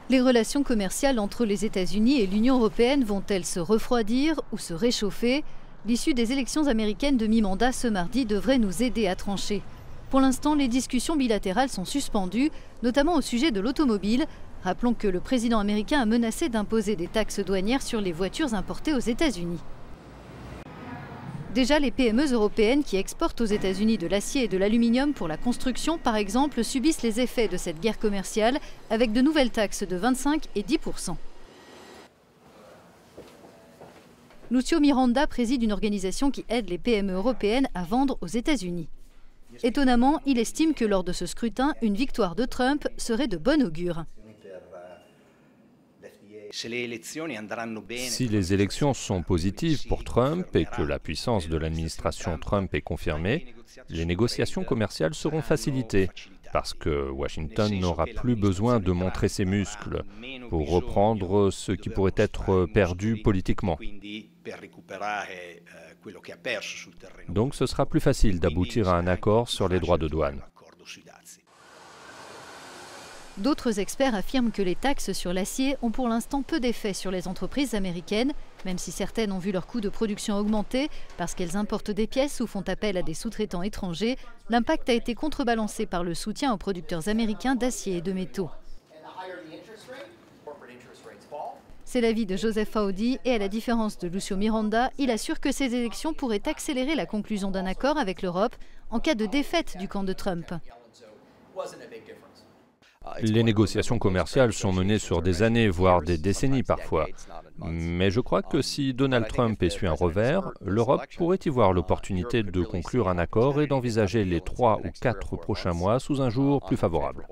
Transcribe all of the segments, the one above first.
Les relations commerciales entre les États-Unis et l'Union européenne vont-elles se refroidir ou se réchauffer? L'issue des élections américaines de mi-mandat ce mardi devrait nous aider à trancher. Pour l'instant, les discussions bilatérales sont suspendues, notamment au sujet de l'automobile. Rappelons que le président américain a menacé d'imposer des taxes douanières sur les voitures importées aux États-Unis. Déjà, les PME européennes qui exportent aux États-Unis de l'acier et de l'aluminium pour la construction, par exemple, subissent les effets de cette guerre commerciale avec de nouvelles taxes de 25 et 10%. Lucio Miranda préside une organisation qui aide les PME européennes à vendre aux États-Unis. Étonnamment, il estime que lors de ce scrutin, une victoire de Trump serait de bon augure. Si les élections sont positives pour Trump et que la puissance de l'administration Trump est confirmée, les négociations commerciales seront facilitées parce que Washington n'aura plus besoin de montrer ses muscles pour reprendre ce qui pourrait être perdu politiquement. Donc ce sera plus facile d'aboutir à un accord sur les droits de douane. D'autres experts affirment que les taxes sur l'acier ont pour l'instant peu d'effet sur les entreprises américaines, même si certaines ont vu leur coût de production augmenter parce qu'elles importent des pièces ou font appel à des sous-traitants étrangers. L'impact a été contrebalancé par le soutien aux producteurs américains d'acier et de métaux. C'est l'avis de Joseph Audi et à la différence de Lucio Miranda, il assure que ces élections pourraient accélérer la conclusion d'un accord avec l'Europe en cas de défaite du camp de Trump. Les négociations commerciales sont menées sur des années, voire des décennies parfois. Mais je crois que si Donald Trump essuie un revers, l'Europe pourrait y voir l'opportunité de conclure un accord et d'envisager les 3 ou 4 prochains mois sous un jour plus favorable.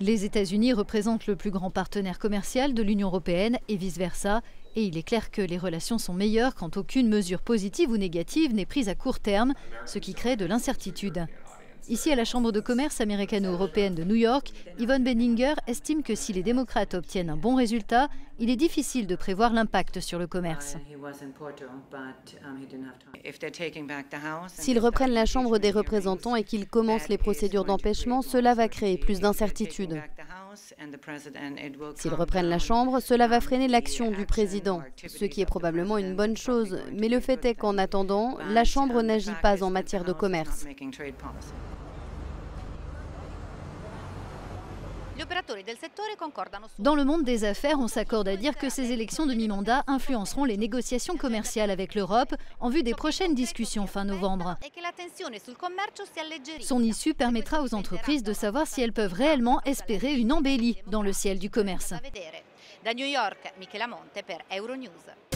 Les États-Unis représentent le plus grand partenaire commercial de l'Union européenne et vice-versa. Et il est clair que les relations sont meilleures quand aucune mesure positive ou négative n'est prise à court terme, ce qui crée de l'incertitude. Ici, à la Chambre de commerce américano-européenne de New York, Yvonne Benninger estime que si les démocrates obtiennent un bon résultat, il est difficile de prévoir l'impact sur le commerce. S'ils reprennent la Chambre des représentants et qu'ils commencent les procédures d'empêchement, cela va créer plus d'incertitudes. S'ils reprennent la Chambre, cela va freiner l'action du président, ce qui est probablement une bonne chose. Mais le fait est qu'en attendant, la Chambre n'agit pas en matière de commerce. Dans le monde des affaires, on s'accorde à dire que ces élections de mi-mandat influenceront les négociations commerciales avec l'Europe en vue des prochaines discussions fin novembre. Son issue permettra aux entreprises de savoir si elles peuvent réellement espérer une embellie dans le ciel du commerce. Da New York, Michela Monte per Euronews.